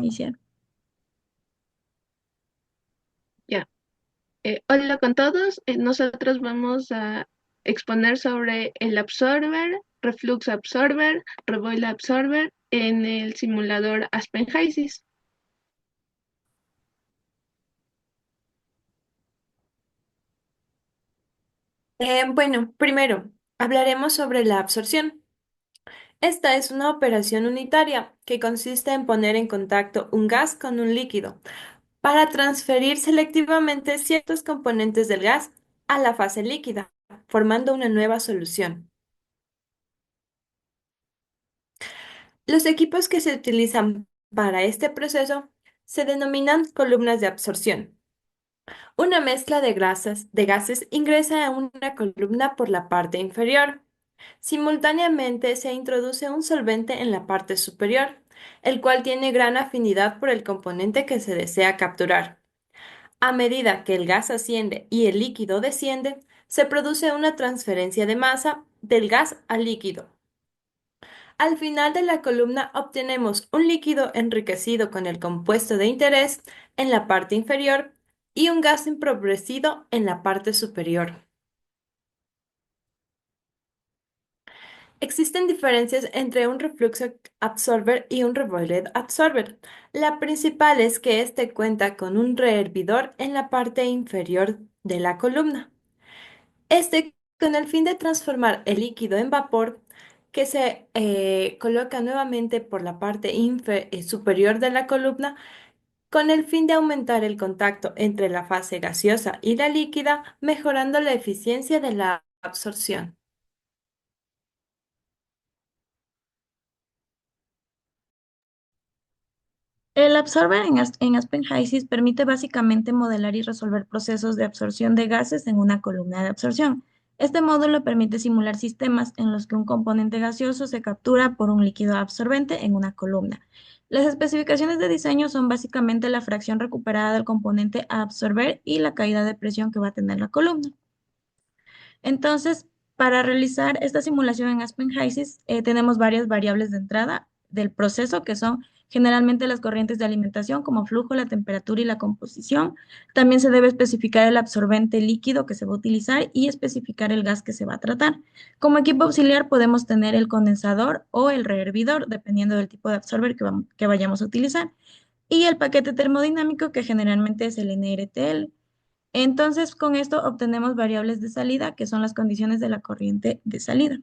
iniciar. Ya. Hola con todos. Nosotros vamos a exponer sobre el absorber, reflux absorber, reboil absorber en el simulador Aspen HYSYS. Bueno, primero, hablaremos sobre la absorción. Esta es una operación unitaria que consiste en poner en contacto un gas con un líquido para transferir selectivamente ciertos componentes del gas a la fase líquida, formando una nueva solución. Los equipos que se utilizan para este proceso se denominan columnas de absorción. Una mezcla de gases ingresa a una columna por la parte inferior. Simultáneamente se introduce un solvente en la parte superior, el cual tiene gran afinidad por el componente que se desea capturar. A medida que el gas asciende y el líquido desciende, se produce una transferencia de masa del gas al líquido. Al final de la columna obtenemos un líquido enriquecido con el compuesto de interés en la parte inferior y un gas empobrecido en la parte superior. Existen diferencias entre un reflux absorber y un reboiled absorber. La principal es que este cuenta con un rehervidor en la parte inferior de la columna. Este con el fin de transformar el líquido en vapor que se coloca nuevamente por la parte superior de la columna con el fin de aumentar el contacto entre la fase gaseosa y la líquida, mejorando la eficiencia de la absorción. El absorber en Aspen HYSYS permite básicamente modelar y resolver procesos de absorción de gases en una columna de absorción. Este módulo permite simular sistemas en los que un componente gaseoso se captura por un líquido absorbente en una columna. Las especificaciones de diseño son básicamente la fracción recuperada del componente a absorber y la caída de presión que va a tener la columna. Entonces, para realizar esta simulación en Aspen HYSYS, tenemos varias variables de entrada del proceso, que son generalmente las corrientes de alimentación, como flujo, la temperatura y la composición. También se debe especificar el absorbente líquido que se va a utilizar y especificar el gas que se va a tratar. Como equipo auxiliar podemos tener el condensador o el rehervidor, dependiendo del tipo de absorber que vayamos a utilizar, y el paquete termodinámico, que generalmente es el NRTL. Entonces, con esto obtenemos variables de salida, que son las condiciones de la corriente de salida.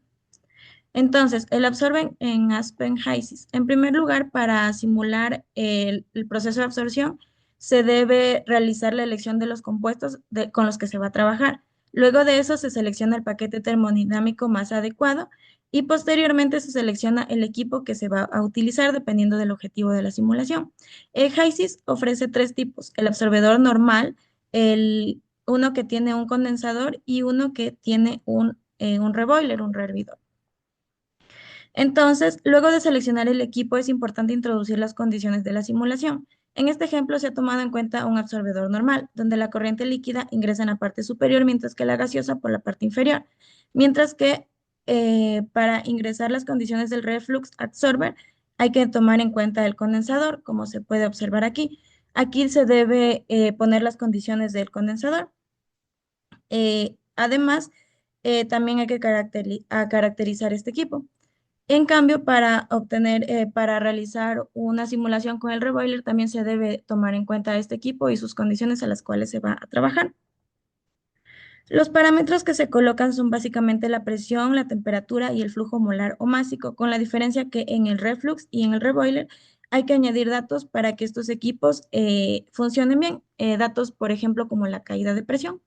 Entonces, el absorben en Aspen HYSYS. En primer lugar, para simular el proceso de absorción, se debe realizar la elección de los compuestos con los que se va a trabajar. Luego de eso, se selecciona el paquete termodinámico más adecuado y posteriormente se selecciona el equipo que se va a utilizar dependiendo del objetivo de la simulación. HYSYS ofrece tres tipos: el absorbedor normal, uno que tiene un condensador y uno que tiene un reboiler, un rehervidor. Entonces, luego de seleccionar el equipo, es importante introducir las condiciones de la simulación. En este ejemplo se ha tomado en cuenta un absorbedor normal, donde la corriente líquida ingresa en la parte superior, mientras que la gaseosa por la parte inferior. Mientras que para ingresar las condiciones del reflux absorber, hay que tomar en cuenta el condensador, como se puede observar aquí. Aquí se debe poner las condiciones del condensador. Además, también hay que caracterizar este equipo. En cambio, para realizar una simulación con el reboiler, también se debe tomar en cuenta este equipo y sus condiciones a las cuales se va a trabajar. Los parámetros que se colocan son básicamente la presión, la temperatura y el flujo molar o másico, con la diferencia que en el reflux y en el reboiler hay que añadir datos para que estos equipos funcionen bien. Datos, por ejemplo, como la caída de presión.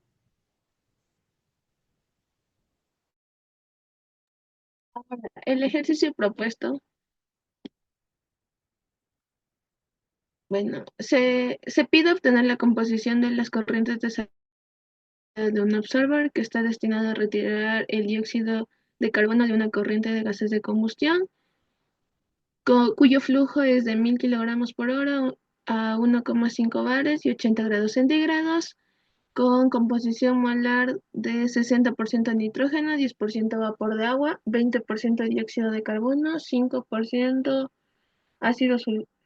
El ejercicio propuesto, bueno, se pide obtener la composición de las corrientes de salida de un absorber que está destinado a retirar el dióxido de carbono de una corriente de gases de combustión, cuyo flujo es de 1000 kilogramos por hora a 1,5 bares y 80 grados centígrados, con composición molar de 60% nitrógeno, 10% vapor de agua, 20% dióxido de carbono, 5% ácido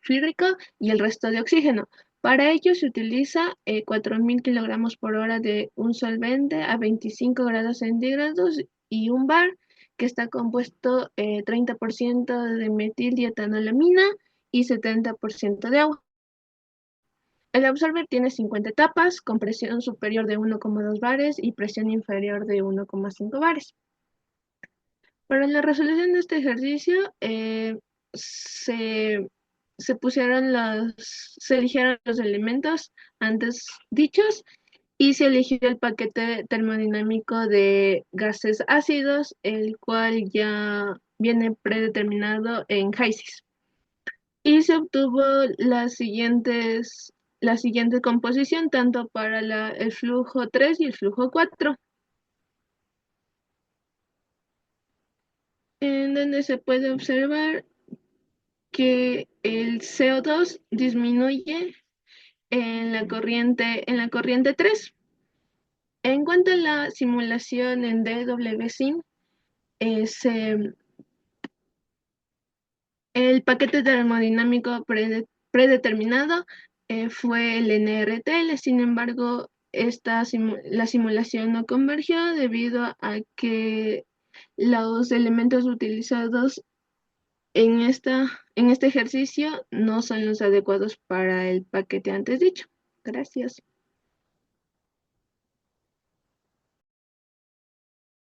sulfúrico y el resto de oxígeno. Para ello se utiliza 4.000 kilogramos por hora de un solvente a 25 grados centígrados y un bar que está compuesto 30% de metildietanolamina y 70% de agua. El absorber tiene 50 etapas, con presión superior de 1,2 bares y presión inferior de 1,5 bares. Para la resolución de este ejercicio, se, se eligieron los elementos antes dichos y se eligió el paquete termodinámico de gases ácidos, el cual ya viene predeterminado en HYSYS. Y se obtuvo la siguiente composición tanto para el flujo 3 y el flujo 4, en donde se puede observar que el CO2 disminuye en la corriente 3. En cuanto a la simulación en DWSIM, el paquete termodinámico predeterminado fue el NRTL. Sin embargo, la simulación no convergió debido a que los elementos utilizados en este ejercicio no son los adecuados para el paquete antes dicho. Gracias.